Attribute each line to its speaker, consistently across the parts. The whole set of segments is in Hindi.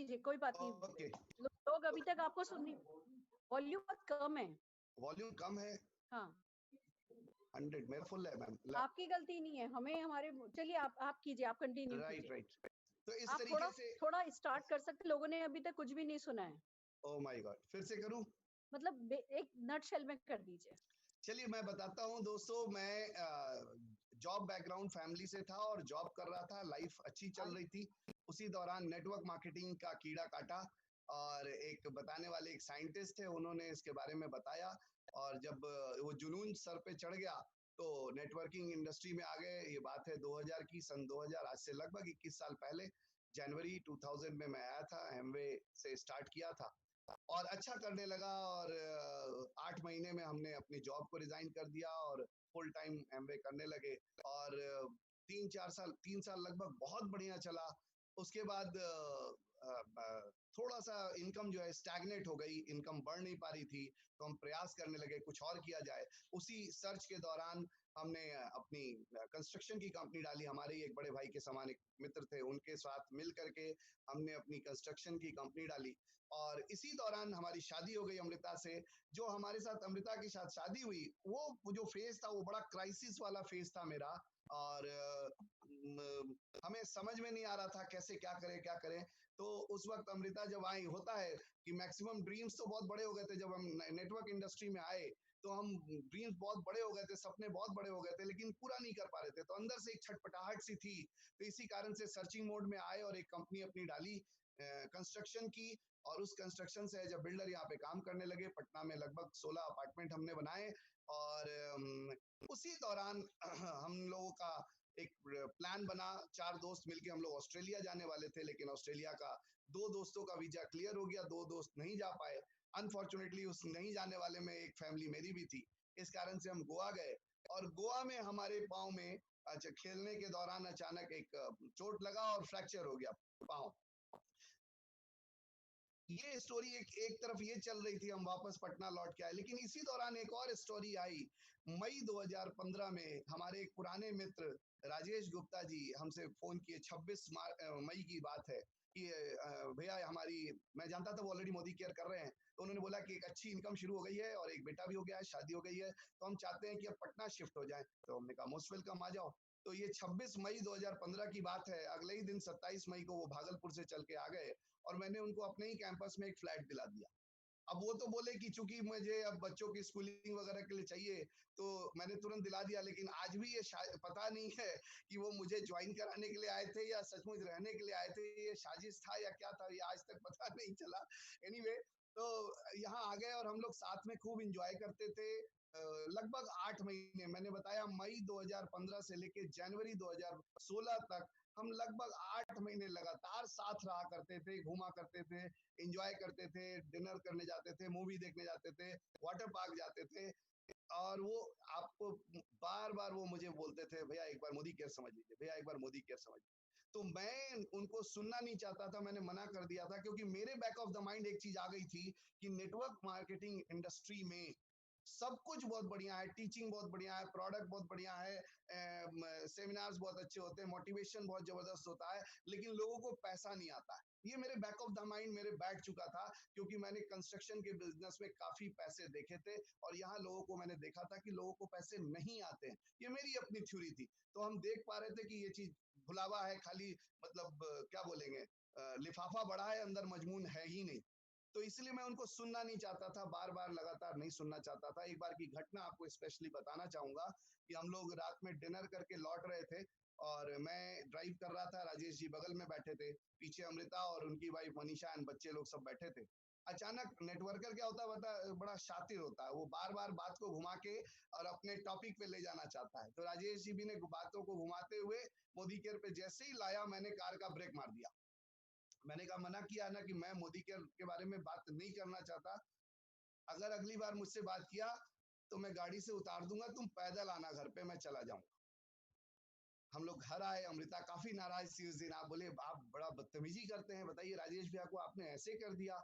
Speaker 1: कीजिए, कोई बात नहीं।
Speaker 2: ओके,
Speaker 1: लोग अभी तक आपको सुन, वॉल्यूम बहुत कम है।
Speaker 2: वॉल्यूम कम है।
Speaker 1: हाँ
Speaker 2: 100 मेरा फुल है मैम।
Speaker 1: आपकी गलती नहीं है, हमें हमारे, चलिए आप कीजिए, आप कंटिन्यू कीजिए।
Speaker 2: राइट। तो इस
Speaker 1: आप
Speaker 2: तरीके से
Speaker 1: थोड़ा स्टार्ट कर सकते, लोगों ने अभी तक कुछ भी नहीं सुना है।
Speaker 2: ओह माय गॉड, फिर से करूं?
Speaker 1: मतलब एक नटशेल में कर दीजिए।
Speaker 2: चलिए मैं बताता हूं दोस्तों, मैं जॉब बैकग्राउंड फैमिली से था और जॉब कर रहा था, लाइफ अच्छी चल रही थी। उसी दौरान नेटवर्क मार्केटिंग का कीड़ा काटा और एक बताने वाले एक साइंटिस्ट थे, उन्होंने इसके बारे में बताया और जब वो जुनून सर पे चढ़ गया तो नेटवर्किंग इंडस्ट्री में आ गए। ये बात है 2000 की, सन 2000, आज से लगभग 21 साल पहले। जनवरी 2000 में मैं आया था, एमवे से स्टार्ट किया था और अच्छा करने लगा और 8 महीने में हमने अपनी जॉब को रिजाइन कर दिया और फुल टाइम एमवे करने लगे और 3 साल लगभग बहुत बढ़िया चला। उसके बाद थोड़ा सा इनकम जो है स्टैग्नेट हो गई, इनकम बढ़ नहीं पा रही थी, तो हम प्रयास करने लगे कुछ और किया जाए। उसी सर्च के दौरान हमने अपनी कंस्ट्रक्शन की कंपनी डाली। हमारे ही एक बड़े भाई के समान एक मित्र थे, उनके साथ मिल करके हमने अपनी कंस्ट्रक्शन की कंपनी डाली और इसी दौरान हमारी शादी हो गई अमृता से। जो हमारे साथ अमृता के साथ शादी हुई, वो जो फेज था वो बड़ा क्राइसिस वाला फेज था मेरा और हमें समझ में नहीं आ रहा था कैसे क्या करें। तो उस वक्त अमृता जब आई, होता है कि मैक्सिमम ड्रीम्स तो बहुत बड़े हो गए थे जब हम नेटवर्क इंडस्ट्री में आए, तो हम ड्रीम्स बहुत बड़े हो गए थे, सपने बहुत बड़े हो गए थे, लेकिन पूरा नहीं कर पा रहे थे। तो अंदर से एक छटपटाहट सी थी, तो इसी कारण से सर्चिंग मोड में आए और एक कंपनी अपनी डाली कंस्ट्रक्शन की और उस कंस्ट्रक्शन से एज अ बिल्डर यहाँ पे काम करने लगे। पटना में लगभग 16 अपार्टमेंट हमने बनाए और उसी दौरान हम लोगों का एक प्लान बना। 4 दोस्त मिलके हम लोग ऑस्ट्रेलिया जाने वाले थे, लेकिन ऑस्ट्रेलिया का 2 दोस्तों का वीजा क्लियर हो गया, 2 दोस्त नहीं जा पाए। अनफॉर्चुनेटली उस नहीं जाने वाले में एक फैमिली मेरी भी थी, इस कारण से हम गोवा गए और गोवा में हमारे पाँव में अच्छा खेलने के दौरान अचानक एक चोट लगा और फ्रैक्चर हो गया पाँव। ये स्टोरी एक तरफ ये चल रही थी, हम वापस पटना लौट के आए, लेकिन इसी दौरान एक और स्टोरी आई। मई 2015 में हमारे एक पुराने मित्र राजेश गुप्ता जी हमसे फोन किए, 26 मई की बात है कि भैया हमारी, मैं जानता था वो ऑलरेडी मोदी केयर कर रहे हैं, तो उन्होंने बोला कि एक अच्छी इनकम शुरू हो गई है और एक बेटा भी हो गया है, शादी हो गई है, तो हम चाहते हैं कि अब पटना शिफ्ट हो जाए। तो हमने कहा मोस्ट वेलकम, आ जाओ। तो ये 26 मई 2015 की बात है। अगले ही दिन 27 मई को वो भागलपुर से चल के आ गए और मैंने उनको अपने ही कैंपस में एक फ्लैट दिला दिया। अब वो तो बोले कि चूंकि मुझे अब बच्चों की स्कूलिंग वगैरह के लिए चाहिए, तो मैंने तुरंत दिला दिया, लेकिन आज भी ये पता नहीं है कि वो मुझे ज्वाइन कराने के लिए आए थे या सचमुच रहने के लिए आए थे, ये साजिश था या क्या था, ये आज तक पता नहीं चला। एनीवे, तो यहाँ आ गए और हम लोग साथ में खूब इंजॉय करते थे लगभग 8 महीने। मैंने बताया मई 2015 से लेके जनवरी 2016 तक हम लगभग 8 महीने लगातार साथ रहा करते थे, घूमा करते थे, एंजॉय करते थे, डिनर करने जाते थे, मूवी देखने जाते थे, वाटर पार्क जाते थे और वो आपको बार बार वो मुझे बोलते थे, भैया एक बार मोदी केयर समझ लीजिए, भैया एक बार मोदी केयर समझ लीजिए। तो मैं उनको सुनना नहीं चाहता था, मैंने मना कर दिया था, क्योंकि मेरे बैक ऑफ द माइंड एक चीज आ गई थी कि नेटवर्क मार्केटिंग इंडस्ट्री में सब कुछ बहुत बढ़िया है, टीचिंग बहुत बढ़िया है, प्रोडक्ट बहुत बढ़िया है, सेमिनार्स बहुत अच्छे होते हैं, मोटिवेशन बहुत जबरदस्त होता है, लेकिन लोगों को पैसा नहीं आता है। ये मेरे बैक ऑफ द माइंड मेरे बैठ चुका था, क्योंकि मैंने कंस्ट्रक्शन के बिजनेस में काफी पैसे देखे थे और यहाँ लोगों को मैंने देखा था कि लोगों को पैसे नहीं आते हैं। ये मेरी अपनी थ्योरी थी। तो हम देख पा रहे थे कि ये चीज भुलावा है, खाली मतलब क्या बोलेंगे, लिफाफा बड़ा है, अंदर मजमून है ही नहीं। तो इसलिए मैं उनको सुनना नहीं चाहता था, बार बार लगातार नहीं सुनना चाहता था। एक बार की घटना आपको स्पेशली बताना चाहूंगा कि हम लोग रात में डिनर करके लौट रहे थे और मैं ड्राइव कर रहा था, राजेश जी बगल में बैठे थे, पीछे अमृता और उनकी वाइफ मनीषा एंड बच्चे लोग सब बैठे थे। अचानक नेटवर्कर क्या होता है, बड़ा शातिर होता है, वो बार बार बात को घुमा के और अपने टॉपिक पे ले जाना चाहता है। तो राजेश जी भी ने बातों को घुमाते हुए मोदी केयर पे जैसे ही लाया, मैंने कार का ब्रेक मार दिया। मैंने कहा, मना किया ना कि मैं मोदी के बारे में बात नहीं करना चाहता, अगर अगली बार मुझसे बात किया तो मैं गाड़ी से उतार दूंगा, तुम पैदल आना घर पे, मैं चला जाऊंगा। हम लोग घर आए, अमृता काफी नाराज थी उस दिन। आप बोले आप बड़ा बदतमीजी करते हैं, बताइए राजेश भैया को आपने ऐसे कर दिया।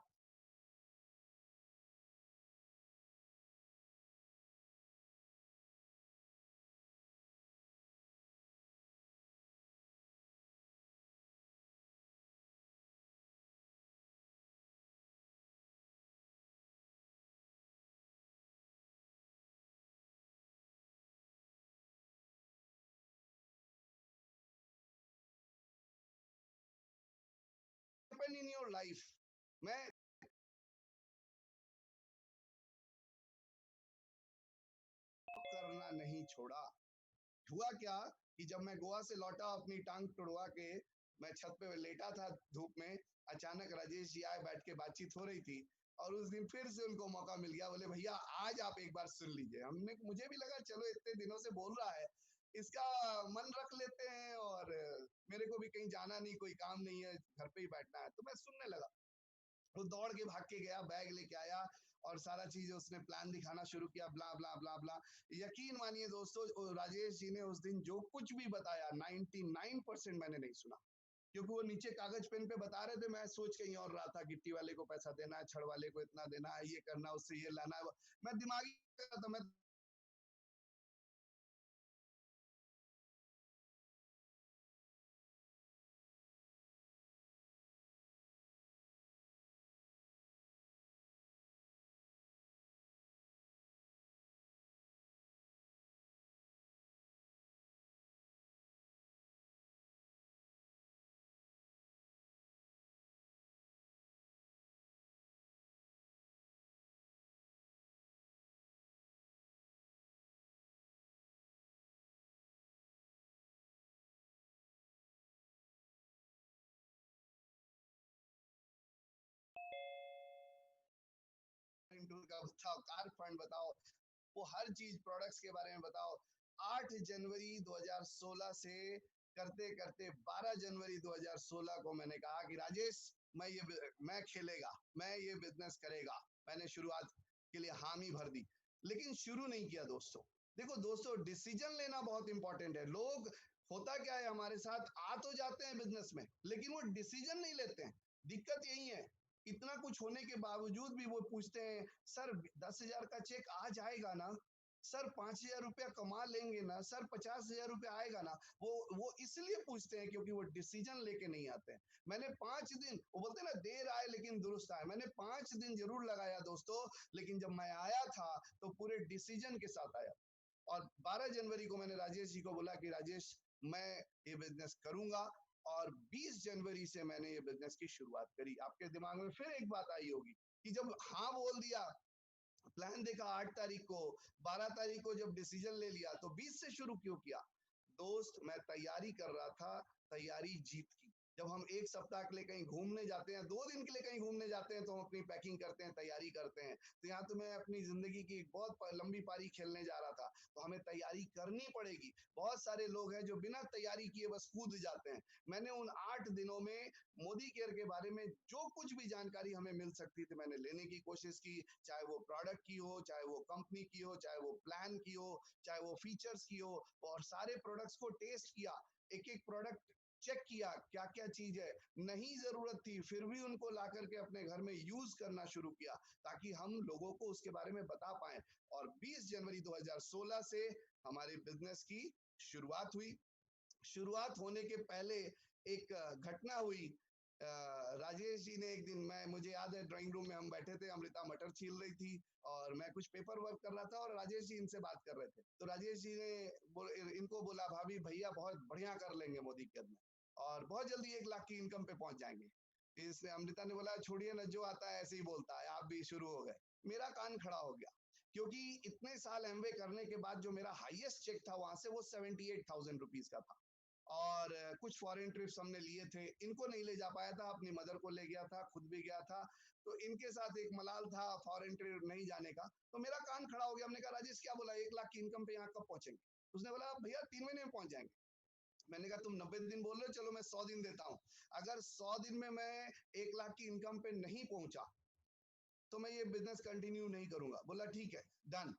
Speaker 2: लाइफ मैं करना नहीं छोड़ा। हुआ क्या कि जब मैं गोवा से लौटा अपनी टांग तुड़वा के, मैं छत पे लेटा था धूप में, अचानक राजेश जी आए, बैठ के बातचीत हो रही थी और उस दिन फिर से उनको मौका मिल गया, बोले भैया आज आप एक बार सुन लीजिए। हमने मुझे भी लगा चलो इतने दिनों से बोल रहा है, इसका मन रख लेते हैं और मेरे को भी कहीं जाना नहीं, कोई काम नहीं है, घर पे ही बैठना है, तो मैं सुनने लगा। वो दौड़ के भाग के गया, बैग लेके आया और सारा चीज उसने प्लान दिखाना शुरू किया, ब्ला ब्ला ब्ला ब्ला। यकीन मानिए दोस्तों, राजेश जी ने उस दिन जो कुछ भी बताया 99% मैंने नहीं सुना, क्योंकि वो नीचे कागज पेन पे बता रहे थे, मैं सोच कहीं और रहा था, गिट्टी वाले को पैसा देना है, छड़ वाले को इतना देना है, ये करना, उससे ये लाना है, मैं दिमागी था। मैं का बताओ, कार फंड बताओ, वो हर चीज प्रोडक्ट्स के बारे में बताओ। 8 जनवरी 2016 से करते करते 12 जनवरी 2016 को मैंने कहा कि राजेश मैं खेलेगा, मैं ये बिजनेस करेगा। मैंने शुरुआत के लिए हामी भर दी, लेकिन शुरू नहीं किया दोस्तों। देखो दोस्तों, डिसीजन लेना बहुत इंपॉर्टेंट है। लोग, होता क्या है हमारे साथ, आ तो जाते हैं बिजनेस में लेकिन वो डिसीजन नहीं लेते हैं। दिक्कत यही है, इतना कुछ होने के बावजूद भी वो पूछते हैं सर 10,000 का चेक आ जाएगा ना, सर 5,000 रुपया कमा लेंगे ना, सर 50,000 रुपया आएगा ना। वो इसलिए पूछते हैं क्योंकि वो डिसीजन लेके नहीं आते हैं। मैंने 5 दिन, वो बोलते हैं ना देर आए लेकिन दुरुस्त आए, मैंने 5 दिन जरूर लगाया दोस्तों, लेकिन जब मैं आया था तो पूरे डिसीजन के साथ आया। और 12 जनवरी को मैंने राजेश जी को बोला कि राजेश मैं ये बिजनेस करूंगा, और 20 जनवरी से मैंने ये बिजनेस की शुरुआत करी। आपके दिमाग में फिर एक बात आई होगी कि जब हाँ बोल दिया, प्लान देखा 8 तारीख को, 12 तारीख को जब डिसीजन ले लिया, तो 20 से शुरू क्यों किया? दोस्त, मैं तैयारी कर रहा था, तैयारी जीत की। जब हम 1 सप्ताह के लिए कहीं घूमने जाते हैं, 2 दिन के लिए कहीं घूमने जाते हैं, तो हम अपनी पैकिंग करते हैं, तैयारी करते हैं। तो यहाँ तो मैं अपनी जिंदगी की एक बहुत लंबी पारी खेलने जा रहा था, तो हमें तैयारी करनी पड़ेगी। बहुत सारे लोग हैं जो बिना तैयारी किए बस कूद जाते हैं। मैंने उन 8 दिनों में मोदी केयर के बारे में जो कुछ भी जानकारी हमें मिल सकती थी, मैंने लेने की कोशिश की, चाहे वो प्रोडक्ट की हो, चाहे वो कंपनी की हो, चाहे वो प्लान की हो, चाहे वो फीचर्स की हो, और सारे प्रोडक्ट्स को टेस्ट किया, एक एक प्रोडक्ट चेक किया, क्या क्या चीज है, नहीं जरूरत थी फिर भी उनको ला करके अपने घर में यूज करना शुरू किया, ताकि हम लोगों को उसके बारे में बता पाए। और 20 जनवरी 2016 से हमारे बिजनेस की शुरुआत हुई। शुरुआत होने के पहले एक घटना हुई। राजेश जी ने एक दिन, मैं मुझे याद है ड्राइंग रूम में हम बैठे थे, अमृता मटर छील रही थी और मैं कुछ पेपर वर्क कर रहा था और राजेश जी इनसे बात कर रहे थे। तो राजेश जी ने इनको बोला, भाभी भैया बहुत बढ़िया कर लेंगे मोदी के में और बहुत जल्दी 1 लाख की इनकम पे पहुंच जाएंगे। इसने अमृता ने बोला छोड़िए ना, जो आता है ऐसे ही बोलता है, आप भी शुरू हो गए। मेरा कान खड़ा हो गया, क्योंकि इतने साल एमवे करने के बाद जो मेरा हाईएस्ट चेक था वहां से, वो 78,000 रुपीज का था। और कुछ फॉरेन ट्रिप्स हमने लिए थे, इनको नहीं ले जा पाया था, अपनी मदर को ले गया था, खुद भी गया था, तो इनके साथ एक मलाल था फॉरेन ट्रिप नहीं जाने का। तो मेरा कान खड़ा हो गया, हमने कहा राजेश क्या बोला, 1 लाख की इनकम पे यहाँ कब पहुंचेंगे? उसने बोला भैया 3 महीने में पहुंच जाएंगे। मैंने कहा तुम 90 दिन बोल रहे हो, चलो मैं 100 दिन देता हूँ, अगर 100 दिन में मैं 1 लाख की इनकम पे नहीं पहुंचा तो मैं ये बिजनेस कंटिन्यू नहीं करूंगा। बोला ठीक है, डन।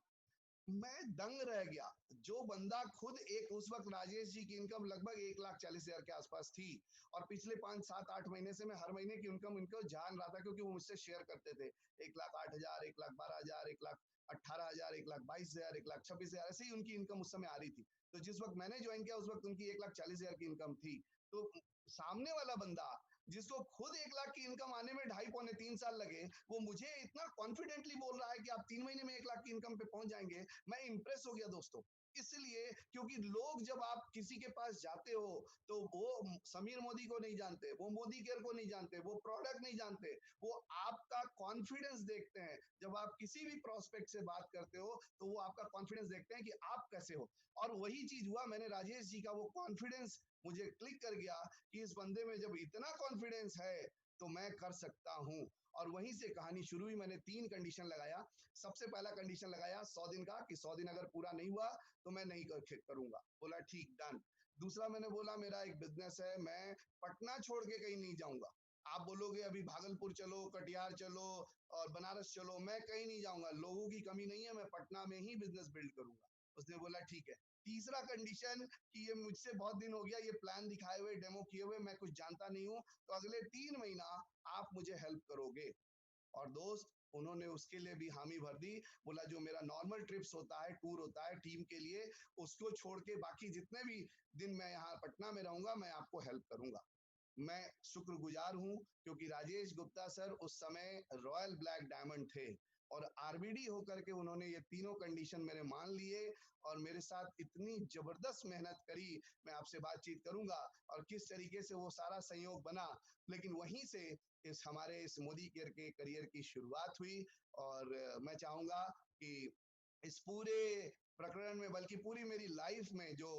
Speaker 2: मैं दंग रह गया। जो बंदा खुद एक, उस वक्त राजेश जी की इनकम लगभग 1,40,000 के आसपास थी, और पिछले 5, 7, 8 महीने से मैं हर महीने की इनकम इनको जान रहा था, क्योंकि वो मुझसे शेयर करते थे। 1,08,000, 1,12,000, 1,18,000, 1,22,000, 1,26,000, ऐसे ही उनकी इनकम उस समय आ रही थी। तो जिस वक्त मैंने ज्वाइन किया उस वक्त उनकी 1,40,000 की इनकम थी। तो सामने वाला बंदा जिसको खुद 1 लाख की इनकम आने में 2.5 पौने 3 साल लगे, वो मुझे इतना कॉन्फिडेंटली बोल रहा है कि आप 3 महीने में 1 लाख की इनकम पे पहुंच जाएंगे। मैं इंप्रेस हो गया दोस्तों। इसलिए क्योंकि लोग जब आप किसी के पास जाते हो तो वो समीर मोदी को नहीं जानते, वो मोदी केयर को नहीं जानते, वो प्रोडक्ट नहीं जानते, वो आपका कॉन्फिडेंस देखते हैं। जब आप किसी भी प्रोस्पेक्ट से बात करते हो तो वो आपका कॉन्फिडेंस देखते हैं कि आप कैसे हो। और वही चीज हुआ, मैंने राजेश जी का वो कॉन्फिडेंस मुझे क्लिक कर गया कि इस बंदे में जब इतना कॉन्फिडेंस है तो मैं कर सकता हूं। और वहीं से कहानी शुरू हुई। मैंने 3 कंडीशन लगाया। सबसे पहला कंडीशन लगाया 100 दिन का, कि 100 दिन अगर पूरा नहीं हुआ तो मैं नहीं करूंगा। बोला ठीक, डन। दूसरा मैंने बोला मेरा एक बिजनेस है, मैं पटना छोड़ के कहीं नहीं जाऊंगा। आप बोलोगे अभी भागलपुर चलो, कटिहार चलो और बनारस चलो, मैं कहीं नहीं जाऊंगा, लोगों की कमी नहीं है, मैं पटना में ही बिजनेस बिल्ड करूंगा। उसने बोला ठीक है। तीसरा कंडीशन कि ये मुझसे बहुत दिन हो गया, ये प्लान दिखाए हुए, डेमो किए हुए, मैं कुछ जानता नहीं हूं, तो अगले 3 महीना आप मुझे हेल्प करोगे। और दोस्त, उन्होंने उसके लिए भी हामी भर दी। बोला जो मेरा नॉर्मल ट्रिप्स होता है, टूर होता है टीम के लिए, उसको छोड़ के बाकी जितने भी दिन मैं यहाँ पटना में रहूंगा, मैं आपको हेल्प करूंगा। मैं शुक्रगुजार हूं क्योंकि राजेश गुप्ता सर उस समय रॉयल ब्लैक डायमंड थे और आरबीडी होकर के उन्होंने ये तीनों कंडीशन मेरे मान लिए और मेरे साथ इतनी जबरदस्त मेहनत करी। मैं आपसे बातचीत करूंगा और किस तरीके से वो सारा संयोग बना। लेकिन वहीं से इस मोदी केयर के करियर की शुरुआत हुई। और मैं चाहूंगा कि इस पूरे प्रकरण में, बल्कि पूरी मेरी लाइफ में, जो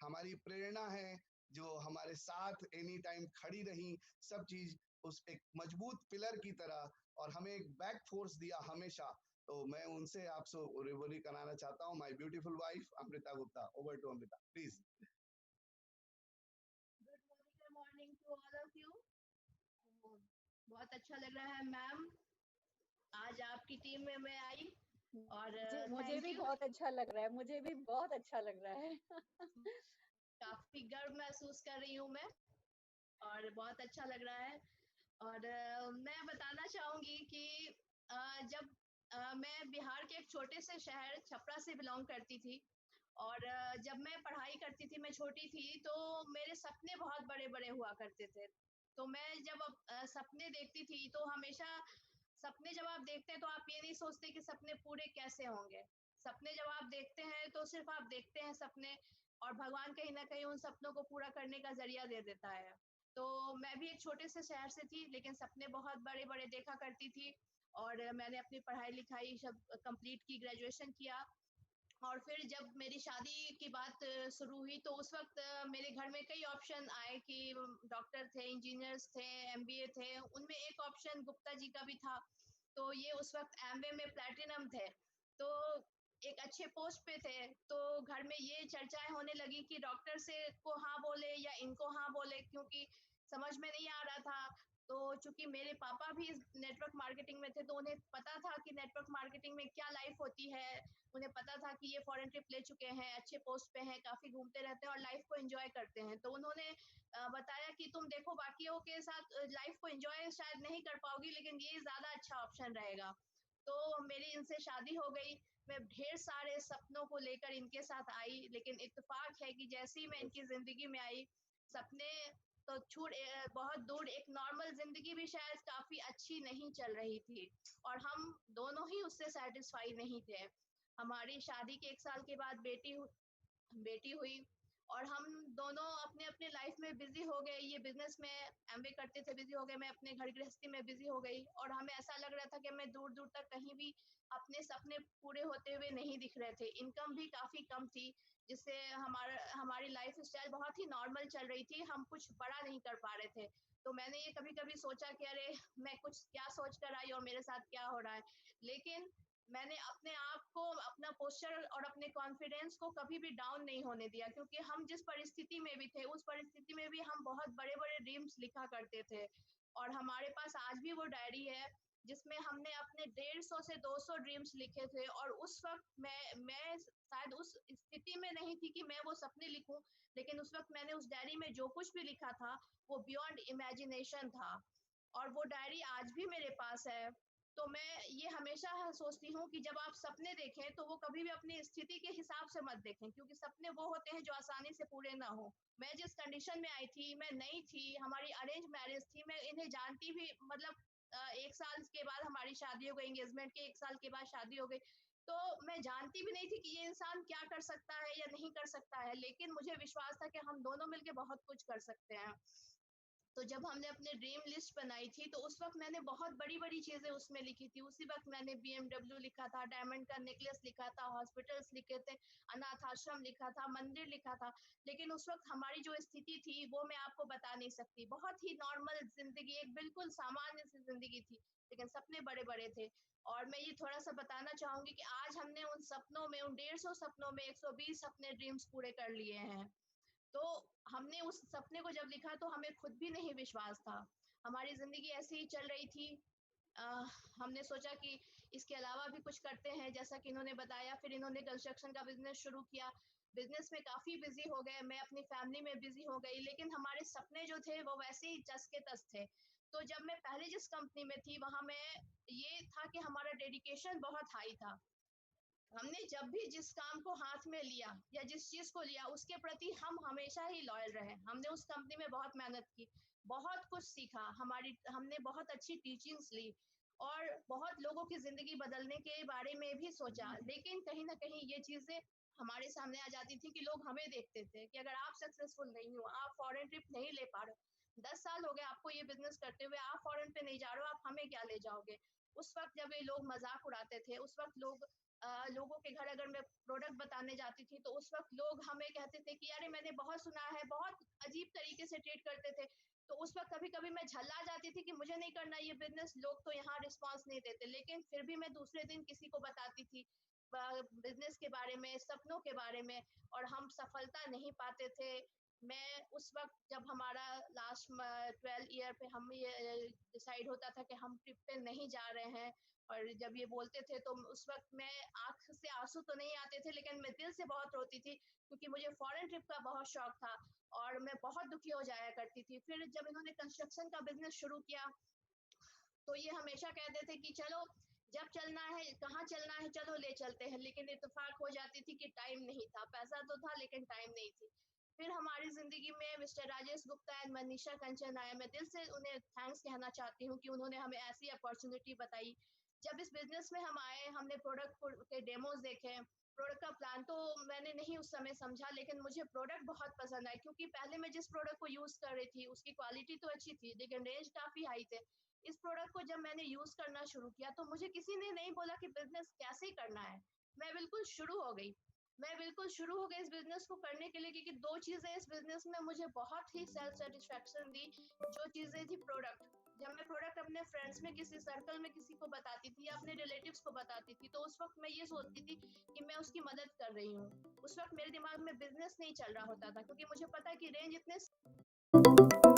Speaker 2: हमारी प्रेरणा है, जो हमारे साथ एनी टाइम खड़ी रही, सब चीज उस एक मजबूत पिलर की तरह, और हमें एक बैक फोर्स दिया हमेशा। तो मैं उनसे आपसे रिवरी कराना चाहता हूँ, my beautiful wife Amrita Gupta. Over to Amrita please.
Speaker 3: Good morning to all of you. बहुत अच्छा लग रहा है मैम, आज आपकी टीम में मैं आई और
Speaker 1: मुझे भी बहुत अच्छा लग रहा है, मुझे भी बहुत अच्छा लग रहा है।
Speaker 3: काफी गर्व महसूस कर रही हूँ मैं और बहुत अच्छा लग रहा है। और मैं बताना चाहूंगी कि जब मैं बिहार के एक छोटे से शहर छपरा से बिलोंग करती थी और जब मैं पढ़ाई करती थी, मैं छोटी थी, तो मेरे सपने बहुत बड़े बड़े हुआ करते थे। तो मैं जब सपने देखती थी तो हमेशा, सपने जब आप देखते हैं तो आप ये नहीं सोचते कि सपने पूरे कैसे होंगे। सपने जब आप देखते हैं तो सिर्फ आप देखते हैं सपने, और भगवान कहीं ना कहीं उन सपनों को पूरा करने का जरिया दे देता है। तो मैं भी एक छोटे से शहर से थी, लेकिन सपने बहुत बड़े बड़े देखा करती थी। और मैंने अपनी पढ़ाई लिखाई सब कंप्लीट की, ग्रेजुएशन किया। और फिर जब मेरी शादी की बात शुरू हुई तो उस वक्त मेरे घर में कई ऑप्शन आए कि डॉक्टर थे, इंजीनियर्स थे, एमबीए थे, उनमें एक ऑप्शन गुप्ता जी का भी था। तो ये उस वक्त एमबीए में प्लैटिनम थे, तो एक अच्छे पोस्ट पे थे। तो घर में ये चर्चाएं होने लगी कि डॉक्टर से को हाँ बोले या इनको हाँ बोले, क्योंकि समझ में नहीं आ रहा था। तो चूंकि मेरे पापा भी नेटवर्क मार्केटिंग में थे, तो उन्हें पता था कि नेटवर्क मार्केटिंग में क्या लाइफ होती है। उन्हें पता था कि ये फॉरेन ट्रिप ले चुके हैं, अच्छे पोस्ट पे हैं, काफी घूमते रहते हैं और लाइफ को एंजॉय करते हैं। तो उन्होंने बताया कि तुम देखो, बाकियों के साथ लाइफ को एंजॉय शायद नहीं कर पाओगी, लेकिन ये ज्यादा अच्छा ऑप्शन रहेगा। तो मेरी इनसे शादी हो गई। मैं ढेर सारे सपनों को लेकर इनके साथ आई, लेकिन इत्तेफाक है कि जैसे ही मैं इनकी जिंदगी में आई, सपने तो छूट, बहुत दूर, एक नॉर्मल जिंदगी भी शायद काफी अच्छी नहीं चल रही थी और हम दोनों ही उससे सेटिस्फाई नहीं थे। हमारी शादी के 1 साल के बाद बेटी हुई और हम दोनों अपने अपने लाइफ में बिजी हो गए। ये बिजनेस में एमबीए करते थे, बिजी हो गए, मैं अपने घर गृहस्थी में बिजी हो गई और हमें ऐसा लग रहा था कि मैं दूर दूर तक कहीं भी अपने सपने पूरे होते हुए नहीं दिख रहे थे। इनकम भी काफी कम थी, जिससे हमारी लाइफ स्टाइल बहुत ही नॉर्मल चल रही थी, हम कुछ बड़ा नहीं कर पा रहे थे। तो मैंने ये कभी कभी सोचा कि अरे मैं कुछ क्या सोच कर आई और मेरे साथ क्या हो रहा है। लेकिन मैंने अपने आप को, अपना पोस्चर और अपने कॉन्फिडेंस को कभी भी डाउन नहीं होने दिया, क्योंकि हम जिस परिस्थिति में भी थे, उस परिस्थिति में भी हम बहुत बड़े बड़े ड्रीम्स लिखा करते थे। और हमारे पास आज भी वो डायरी है जिसमें हमने अपने 150 से 200 ड्रीम्स लिखे थे। और उस वक्त मैं शायद उस स्थिति में नहीं थी कि मैं वो सपने लिखूं, लेकिन उस वक्त मैंने उस डायरी में जो कुछ भी लिखा था वो बियॉन्ड इमेजिनेशन था। और वो डायरी आज भी मेरे पास है। तो मैं ये हमेशा सोचती हूँ कि जब आप सपने देखें तो वो कभी भी अपनी स्थिति के हिसाब से मत देखें, क्योंकि सपने वो होते हैं जो आसानी से पूरे ना हो। मैं जिस कंडीशन में आई थी, मैं नई थी, हमारी अरेंज मैरिज थी, मैं इन्हें जानती भी, मतलब 1 साल के बाद हमारी शादी हो गई, एंगेजमेंट के 1 साल के बाद शादी हो गई। तो मैं जानती भी नहीं थी कि ये इंसान क्या कर सकता है या नहीं कर सकता है, लेकिन मुझे विश्वास था कि हम दोनों मिलके बहुत कुछ कर सकते हैं। तो जब हमने अपने ड्रीम लिस्ट बनाई थी, तो उस वक़्त मैंने बहुत बड़ी-बड़ी चीज़ें उसमें लिखी थी। उसी वक़्त मैंने बीएमडब्ल्यू लिखा था, डायमंड का नेकलेस लिखा था, हॉस्पिटल्स लिखे थे, अनाथ आश्रम लिखा था, मंदिर लिखा था। लेकिन उस वक़्त हमारी जो स्थिति थी, वो मैं आपको बता नहीं सकती। बहुत ही नॉर्मल ज़िंदगी, एक बिल्कुल सामान्य सी ज़िंदगी थी, लेकिन सपने बड़े-बड़े थे। और मैं ये थोड़ा-सा बताना चाहूँगी कि आज हमने उन सपनों में, उन 150 सपनों में 120 अपने ड्रीम्स पूरे कर लिए हैं। तो हमने उस सपने को जब लिखा तो हमें खुद भी नहीं विश्वास था। हमारी ज़िंदगी ऐसे ही चल रही थी। अ, हमने सोचा कि इसके अलावा भी कुछ करते हैं, जैसा कि इन्होंने बताया। फिर इन्होंने कंस्ट्रक्शन का बिज़नेस शुरू किया। बिज़नेस में काफ़ी बिज़ी हो गए, मैं अपनी फैमिली में बिज़ी हो गई, लेकिन हमारे सपने जो थे वो वैसे ही जस के तस थे। तो जब मैं पहले जिस कंपनी में थी, वहाँ मैं ये था कि हमारा डेडिकेशन बहुत हाई था। हमने जब भी जिस काम को हाथ में लिया या जिस चीज को लिया, उसके प्रति हम हमेशा ही लॉयल रहे। हमने उस कंपनी में बहुत मेहनत की, बहुत कुछ सीखा, हमारी हमने बहुत अच्छी टीचिंग्स ली और बहुत लोगों की जिंदगी बदलने के बारे में भी सोचा। लेकिन कहीं ना कहीं ये चीजें हमारे सामने आ जाती थी कि लोग हमें देखते थे कि अगर आप सक्सेसफुल नहीं हो, आप फॉरेन ट्रिप नहीं ले पा रहे हो, 10 साल हो गए आपको ये बिजनेस करते हुए, आप फॉरेन पे नहीं जा रहे हो, आप हमें क्या ले जाओगे। उस वक्त जब ये लोग मजाक उड़ाते थे, उस वक्त लोगों के घर अगर मैं प्रोडक्ट बताने जाती थी, तो उस वक्त लोग हमें कहते थे कि अरे मैंने बहुत सुना है, बहुत अजीब तरीके से ट्रीट करते थे। तो उस वक्त कभी कभी मैं झल्ला जाती थी कि मुझे नहीं करना ये बिजनेस, लोग तो यहाँ रिस्पांस नहीं देते। लेकिन फिर भी मैं दूसरे दिन किसी को बताती थी बिजनेस के बारे में, सपनों के बारे में, और हम सफलता नहीं पाते थे। मैं उस वक्त जब हमारा लास्ट 12 ईयर पे हम ये डिसाइड होता था कि हम ट्रिप पे नहीं जा रहे हैं, और जब ये बोलते थे तो उस वक्त मैं आँख से आँसू तो नहीं आते थे, लेकिन मैं दिल से बहुत रोती थी, क्योंकि मुझे फॉरेन ट्रिप का बहुत शौक था और मैं बहुत दुखी हो जाया करती थी। फिर जब इन्होंने कंस्ट्रक्शन का बिज़नेस शुरू किया, तो ये हमेशा कहते थे कि चलो, जब चलना है, कहाँ चलना है, चलो ले चलते हैं। लेकिन इत्तेफाक हो जाती थी कि टाइम नहीं था, पैसा तो था लेकिन टाइम नहीं थी। फिर हमारी ज़िंदगी में मिस्टर राजेश गुप्ता एंड मनीषा कंचन आए। मैं दिल से उन्हें थैंक्स कहना चाहती हूँ कि उन्होंने हमें ऐसी अपॉर्च्युनिटी बताई। जब इस बिज़नेस में हम आए, हमने प्रोडक्ट को के डेमोज़ देखे। प्रोडक्ट का प्लान तो मैंने नहीं उस समय समझा, लेकिन मुझे प्रोडक्ट बहुत पसंद आए, क्योंकि पहले मैं जिस प्रोडक्ट को यूज़ कर रही थी, उसकी क्वालिटी तो अच्छी थी, लेकिन रेंज काफ़ी हाई थे। इस प्रोडक्ट को जब मैंने यूज़ करना शुरू किया, तो मुझे किसी ने नहीं बोला कि बिज़नेस कैसे करना है। मैं बिल्कुल शुरू हो गई। मैं बिल्कुल शुरू हो गई इस बिज़नेस को करने के लिए, क्योंकि 2 चीज़ें इस बिज़नेस में मुझे बहुत ही सेल्फ सैटिस्फैक्शन दी। जो चीज़ें थी प्रोडक्ट, जब मैं प्रोडक्ट अपने फ्रेंड्स में, किसी सर्कल में किसी को बताती थी या अपने रिलेटिव्स को बताती थी, तो उस वक़्त मैं ये सोचती थी कि मैं उसकी मदद कर रही हूँ। उस वक़्त मेरे दिमाग में बिज़नेस नहीं चल रहा होता था, क्योंकि मुझे पता है कि रेंज इतने